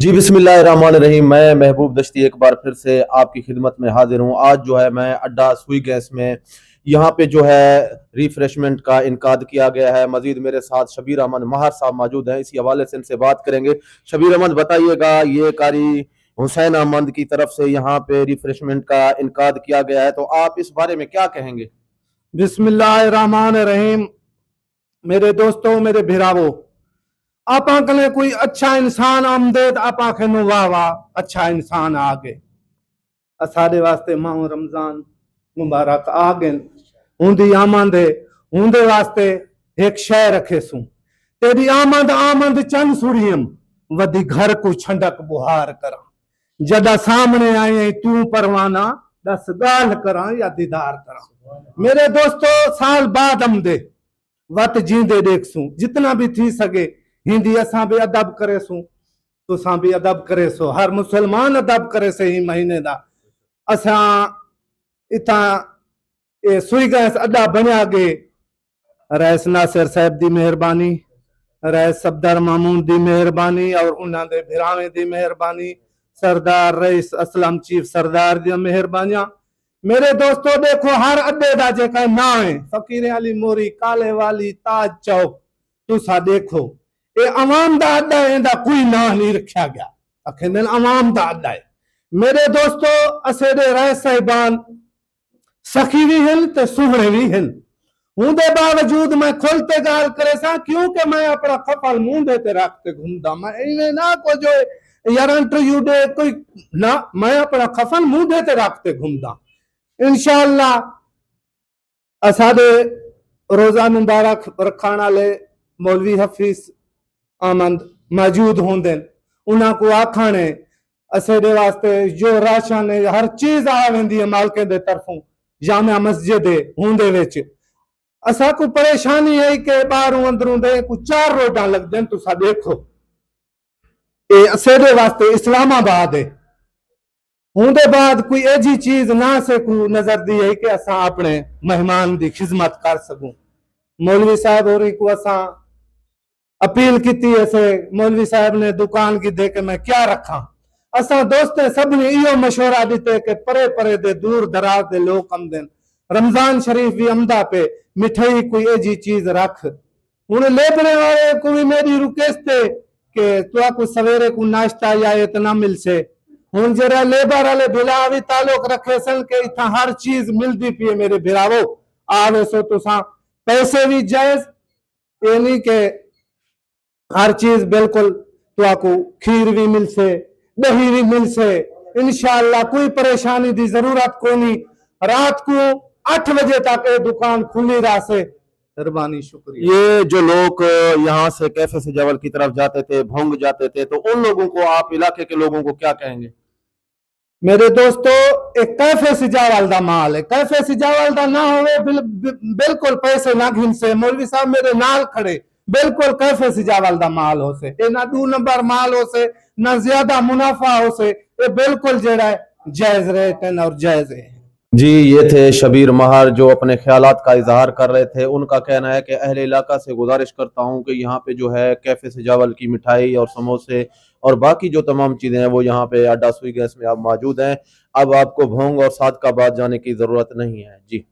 جی بسم اللہ الرحمن الرحیم۔ میں محبوب دشتی ایک بار پھر سے آپ کی خدمت میں حاضر ہوں۔ آج جو ہے میں اڈا سوئی گیس میں یہاں پہ جو ہے ریفریشمنٹ کا انعقاد کیا گیا ہے۔ مزید میرے ساتھ شبیر احمد مہر صاحب موجود ہیں، اسی حوالے سے ان سے بات کریں گے۔ شبیر احمد بتائیے گا، یہ قاری حسین احمد کی طرف سے یہاں پہ ریفریشمنٹ کا انعقاد کیا گیا ہے، تو آپ اس بارے میں کیا کہیں گے؟ بسم اللہ الرحمن الرحیم۔ میرے دوستوں، میرے بھراوو، آپ کنے کوئی اچھا انسان آمدید، آپ کھنو واہ واہ اچھا انسان آگے اساڑے واسطے ماہ رمضان مبارک آگن ہوندی آمد ہے ہوندے واسطے ایک شے رکھے سوں تیری آمد چند سوریم ودی گھر کو چھنڈک بہار کرا جدہ سامنے آئے تو پروانہ دس گال کرا یا دیدار کرا۔ میرے دوستو، سال بعد آمدے وقت جیندے دیکھ سوں، جتنا بھی تھی سکے ہندی اساں بھی ادب کرے سوں تو ساں بھی ادب کرے سو، ہر مسلمان ادب کرے سے ہی مہینے دا اساں اتنا سوئی گیس اڈا بنیا گے۔ رئیس ناصر صاحب دی مہربانی، رئیس صفدر محمود دی مہربانی اور انہاں دے بھراویں دی مہربانی، سردار رئیس اسلم چیف سردار دی مہربانیاں۔ میرے دوستو دیکھو، ہر اڈے دا جے کا نام ہے فقیر علی موری، کالے والی، تاج چوک، تو سا دیکھو اے عوام دا اڈا ہے، دا کوئی نام نہیں رکھا گیا، اکھیں عوام دا اڈا ہے۔ میرے دوستو، اسے دے رئیس صاحبان سخی بھی ہیں تے سہرے بھی ہیں، ہوں دے باوجود میں کھولتے گال کرے سا کیونکہ میں اپنا خفل مون دیتے رکھتے گھومدا، میں ایویں نہ کو جو یار انٹرویو دے کوئی نہ، میں اپنا خفل مون دیتے رکھتے گھومدا۔ انشاءاللہ اساڑے روزہ مبارک رکھانا لے مولوی حفیظ آمد موجود ہوندن، انہاں کو آکھانے اسے دے واسطے جو راشن ہر چیز آویندی ہے مالکے دے طرفوں جامعہ مسجد ہوندے وچ۔ اسا کو پریشانی ہے کہ باہروں اندروں دے کو 4 روڈاں لگ دیں، تو سا دیکھو اے اسے دے واسطے اسلام آباد ہے۔ ہوندے بعد کوئی ایجی چیز نہ سے کو نظر دی ہے کہ اسا اپنے مہمان دی خدمت کر سکوں۔ مولوی صاحب ہو رہی کو اسا اپیل کیتی ہے سے مولوی صاحب نے دکان کی دے کے میں کیا رکھا، اسا دوستے سب نے ایو مشورہ دیتے کہ پرے پرے دے دور دراز دے لوگ کم دن رمضان شریف بھی امدہ پہ مٹھائی کوئی ایجی چیز رکھ۔ انہیں لیبرے والے کو بھی میری رکیستے کہ تو کو سویرے کو ناشتہ یا اتنا مل سے، ہن جرہ لیبر والے بھلاوی تعلق رکھے سن کہ اتنا ہر چیز مل دی پی میرے بھراوو آوے سو تو سا پیسے بھی جائز، یعنی کہ ہر چیز بالکل تو آپ کو کھیر بھی مل سے، دہی بھی مل سے، انشاءاللہ کوئی پریشانی دی ضرورت کو نہیں۔ رات کو 8 بجے تک دکان کھلی رہا سے۔ مہربانی، شکریہ۔ یہ جو لوگ یہاں سے کیفے سجاول کی طرف جاتے تھے، بھونگ جاتے تھے، تو ان لوگوں کو آپ علاقے کے لوگوں کو کیا کہیں گے؟ میرے دوستو، ایک کیفے سجاول دا مال ہے، کیفے سجاول دا نہ ہوئے بالکل پیسے نہ گھن سے، مولوی صاحب میرے نال کھڑے، بالکل کیفے سجاول دا مال ہو سے، اے نہ 2 نمبر مال ہو سے، نہ زیادہ منافع ہو سے، اے بالکل جیڑا ہے جائز ریٹ اور جائز ہے۔ جی، یہ تھے شبیر مہر جو اپنے خیالات کا اظہار کر رہے تھے۔ ان کا کہنا ہے کہ اہل علاقہ سے گزارش کرتا ہوں کہ یہاں پہ جو ہے کیفے سجاول کی مٹھائی اور سموسے اور باقی جو تمام چیزیں ہیں وہ یہاں پہ اڈا سوئی گیس میں اب موجود ہیں۔ اب آپ کو بھونگ اور صادقہ باد جانے کی ضرورت نہیں ہے۔ جی۔